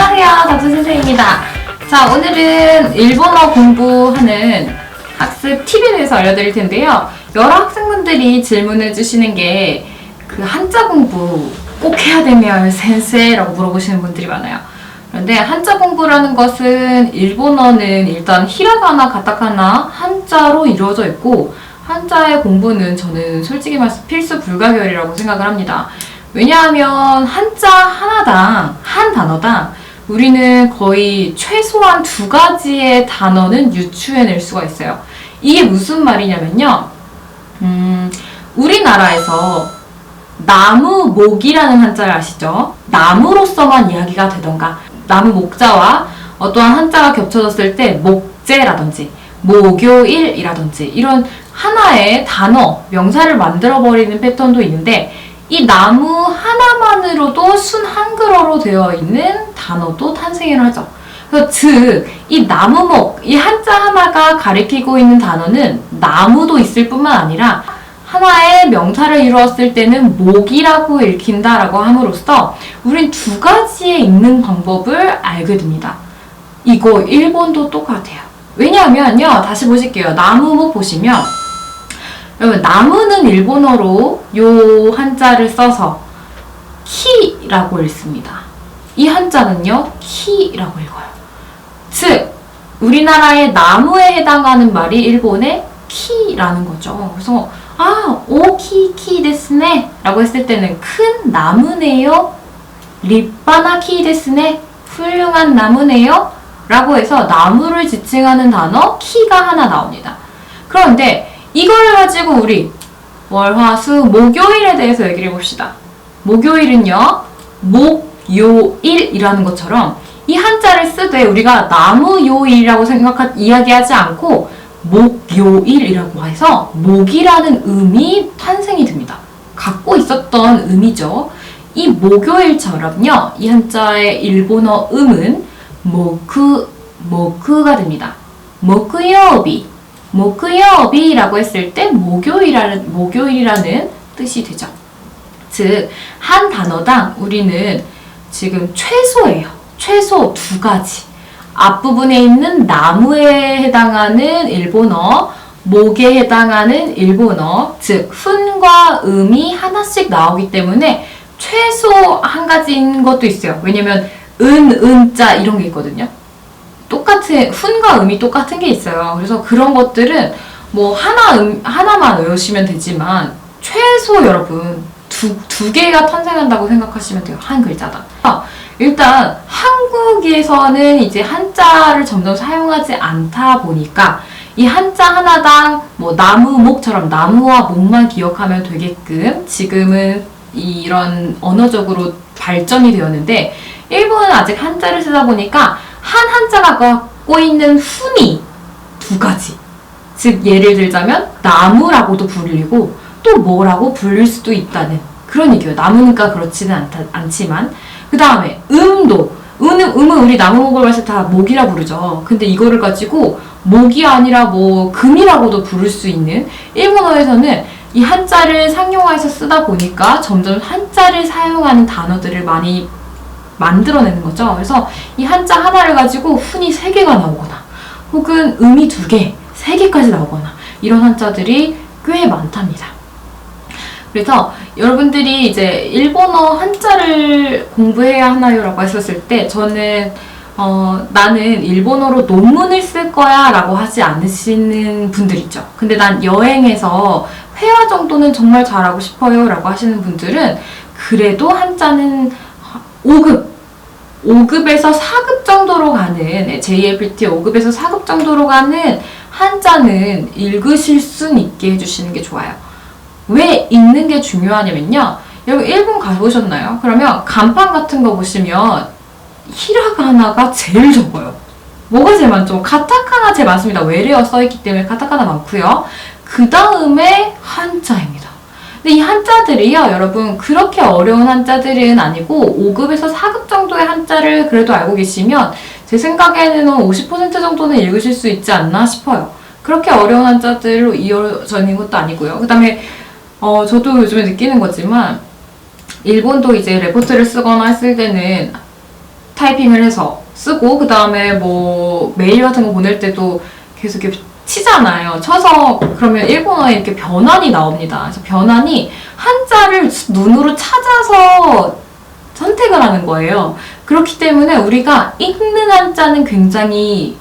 안녕하세요, 다주선생입니다. 자, 오늘은 일본어 공부하는 학습 팁에 대해서 알려드릴 텐데요. 여러 학생분들이 질문을 주시는 게 그 한자 공부 꼭 해야 되면 센세라고 물어보시는 분들이 많아요. 그런데 한자 공부라는 것은 일본어는 일단 히라가나, 가타카나, 한자로 이루어져 있고 한자의 공부는 저는 솔직히 말해서 필수 불가결이라고 생각을 합니다. 왜냐하면 한자 하나당, 한 단어당 우리는 거의 최소한 2가지의 단어는 유추해낼 수가 있어요. 이게 무슨 말이냐면요. 우리나라에서 나무, 목이라는 한자를 아시죠? 나무로서만 이야기가 되던가 나무 목자와 어떠한 한자가 겹쳐졌을 때 목재라든지 목요일이라든지 이런 하나의 단어, 명사를 만들어버리는 패턴도 있는데 이 나무 하나만으로도 순 한글어로 되어 있는 단어도 탄생을 하죠. 그래서 즉, 이 나무목, 이 한자 하나가 가리키고 있는 단어는 나무도 있을 뿐만 아니라 하나의 명사를 이루었을 때는 목이라고 읽힌다라고 함으로써 우린 2가지의 읽는 방법을 알게 됩니다. 이거 일본도 똑같아요. 왜냐하면요, 다시 보실게요. 나무목 보시면 여러분, 나무는 일본어로 요 한자를 써서 키라고 읽습니다. 이 한자는요, 키라고 읽어요. 즉, 우리나라의 나무에 해당하는 말이 일본의 키라는 거죠. 그래서 오키 데스네 라고 했을 때는 큰 나무네요. 리빠나 키 데스네. 훌륭한 나무네요. 라고 해서 나무를 지칭하는 단어 키가 하나 나옵니다. 그런데 이걸 가지고 우리 월화수 목요일에 대해서 얘기를 해봅시다. 목요일은요, 목요일이라는 것처럼 이 한자를 쓰되 우리가 나무요일이라고 이야기하지 않고 목요일이라고 해서 목이라는 음이 탄생이 됩니다. 갖고 있었던 음이죠. 이 목요일처럼요, 이 한자의 일본어 음은 모크가 됩니다. 목요일이라고 했을 때 목요일이라는 뜻이 되죠. 즉, 한 단어당 우리는 지금 최소예요. 최소 2가지. 앞부분에 있는 나무에 해당하는 일본어, 목에 해당하는 일본어, 즉 훈과 음이 하나씩 나오기 때문에 최소 한 가지인 것도 있어요. 왜냐면 은자 이런 게 있거든요. 똑같은 훈과 음이 똑같은 게 있어요. 그래서 그런 것들은 뭐 하나만 외우시면 되지만 최소 여러분 두 개가 탄생한다고 생각하시면 돼요. 한 글자당. 일단 한국에서는 이제 한자를 점점 사용하지 않다 보니까 이 한자 하나당 뭐 나무, 목처럼 나무와 목만 기억하면 되게끔 지금은 이런 언어적으로 발전이 되었는데 일본은 아직 한자를 쓰다 보니까 한 한자가 갖고 있는 훈이 2가지. 즉 예를 들자면 나무라고도 불리고 또 뭐라고 불릴 수도 있다는 그런 얘기예요. 나무니까 그렇지는 않지만 그 다음에 음은 우리 나무목을 봤을 때 다 목이라 부르죠. 근데 이거를 가지고 목이 아니라 뭐 금이라고도 부를 수 있는 일본어에서는 이 한자를 상용화해서 쓰다 보니까 점점 한자를 사용하는 단어들을 많이 만들어내는 거죠. 그래서 이 한자 하나를 가지고 훈이 3개가 나오거나 혹은 음이 2개, 3개까지 나오거나 이런 한자들이 꽤 많답니다. 그래서 여러분들이 이제 일본어 한자를 공부해야 하나요? 라고 했었을 때 저는 나는 일본어로 논문을 쓸 거야 라고 하지 않으시는 분들 있죠. 근데 난 여행에서 회화 정도는 정말 잘하고 싶어요 라고 하시는 분들은 그래도 한자는 5급에서 4급 정도로 가는 JLPT 5급에서 4급 정도로 가는 한자는 읽으실 수 있게 해주시는 게 좋아요. 왜 읽는 게 중요하냐면요. 여러분 일본 가보셨나요? 그러면 간판 같은 거 보시면 히라가나가 제일 적어요. 뭐가 제일 많죠? 가타카나 제일 많습니다. 외래어 써있기 때문에 가타카나 많고요. 그 다음에 한자입니다. 근데 이 한자들이요, 여러분 그렇게 어려운 한자들은 아니고 5급에서 4급 정도의 한자를 그래도 알고 계시면 제 생각에는 50% 정도는 읽으실 수 있지 않나 싶어요. 그렇게 어려운 한자들로 이어져 있는 것도 아니고요. 그 다음에 저도 요즘에 느끼는 거지만 일본도 이제 레포트를 쓰거나 했을 때는 타이핑을 해서 쓰고, 그 다음에 뭐 메일 같은 거 보낼 때도 계속 이렇게 치잖아요. 쳐서 그러면 일본어에 이렇게 변환이 나옵니다. 그래서 변환이 한자를 눈으로 찾아서 선택을 하는 거예요. 그렇기 때문에 우리가 읽는 한자는 굉장히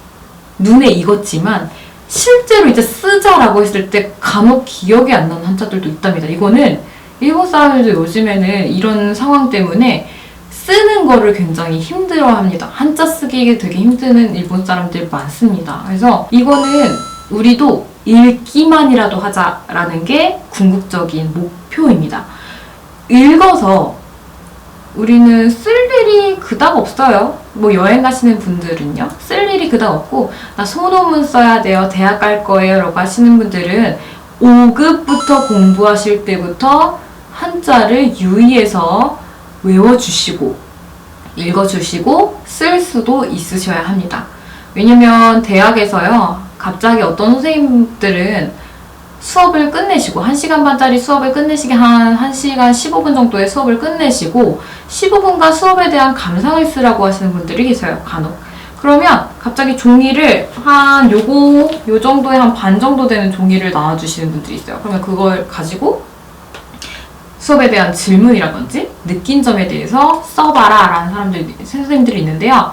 눈에 익었지만 실제로 이제 쓰자라고 했을 때 간혹 기억이 안 나는 한자들도 있답니다. 이거는 일본 사람들도 요즘에는 이런 상황 때문에 쓰는 거를 굉장히 힘들어합니다. 한자 쓰기 되게 힘드는 일본 사람들 많습니다. 그래서 이거는 우리도 읽기만이라도 하자라는 게 궁극적인 목표입니다. 읽어서 우리는 쓸 일이 그닥 없어요. 뭐 여행 가시는 분들은요. 쓸 일이 그닥 없고 나 소논문 써야 돼요. 대학 갈 거예요. 라고 하시는 분들은 5급부터 공부하실 때부터 한자를 유의해서 외워주시고 읽어주시고 쓸 수도 있으셔야 합니다. 왜냐면 대학에서요. 갑자기 어떤 선생님들은 수업을 끝내시고 1시간 반짜리 수업을 끝내시게 한 1시간 15분 정도의 수업을 끝내시고 15분간 수업에 대한 감상을 쓰라고 하시는 분들이 계세요. 간혹. 그러면 갑자기 종이를 한 요 정도의 한 반 정도 되는 종이를 나와주시는 분들이 있어요. 그러면 그걸 가지고 수업에 대한 질문이라든지 느낀 점에 대해서 써봐라 라는 선생님들이 있는데요.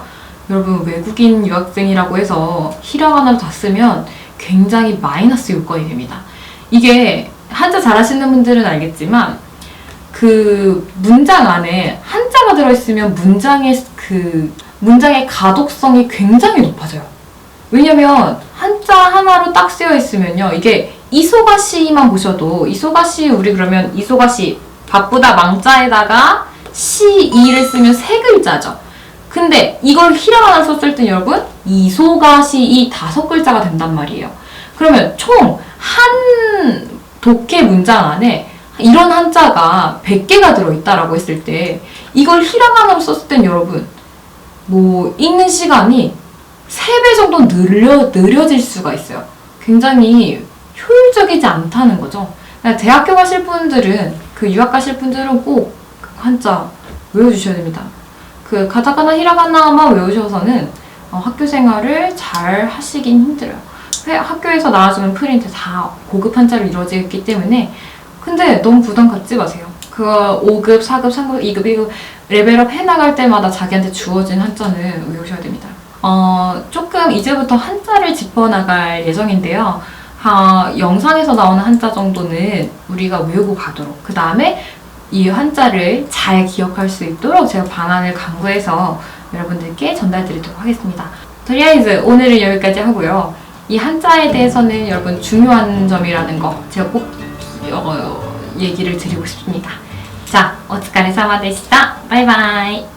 여러분 외국인 유학생이라고 해서 히라가나를 다 쓰면 굉장히 마이너스 요건이 됩니다. 이게 한자 잘하시는 분들은 알겠지만 그 문장 안에 한자가 들어있으면 문장의 가독성이 굉장히 높아져요. 왜냐면 한자 하나로 딱 쓰여 있으면요. 이게 이소가시만 보셔도 이소가시 우리 그러면 이소가시 바쁘다 망자에다가 시이를 쓰면 세 글자죠. 근데 이걸 히라가나 썼을 때 여러분 이소가시이 5글자가 된단 말이에요. 그러면 총 한 독해 문장 안에 이런 한자가 100개가 들어있다라고 했을 때 이걸 히라가나로 썼을 땐 여러분 뭐 읽는 시간이 3배 정도 느려질 수가 있어요. 굉장히 효율적이지 않다는 거죠. 대학교 가실 분들은 유학 가실 분들은 꼭 한자 외워주셔야 됩니다. 가타카나 히라가나만 외우셔서는 학교 생활을 잘 하시긴 힘들어요. 학교에서 나와주는 프린트 다 고급 한자로 이루어지기 때문에 근데 너무 부담 갖지 마세요. 5급, 4급, 3급, 2급, 1급 레벨업 해나갈 때마다 자기한테 주어진 한자는 외우셔야 됩니다. 조금 이제부터 한자를 짚어나갈 예정인데요. 영상에서 나오는 한자 정도는 우리가 외우고 가도록 그 다음에 이 한자를 잘 기억할 수 있도록 제가 방안을 강구해서 여러분들께 전달드리도록 하겠습니다. toりあえず 오늘은 여기까지 하고요. 이 한자에 대해서는 여러분 중요한 점이라는 거 제가 꼭 얘기를 드리고 싶습니다. 자, お疲れ様でした。バイバイ。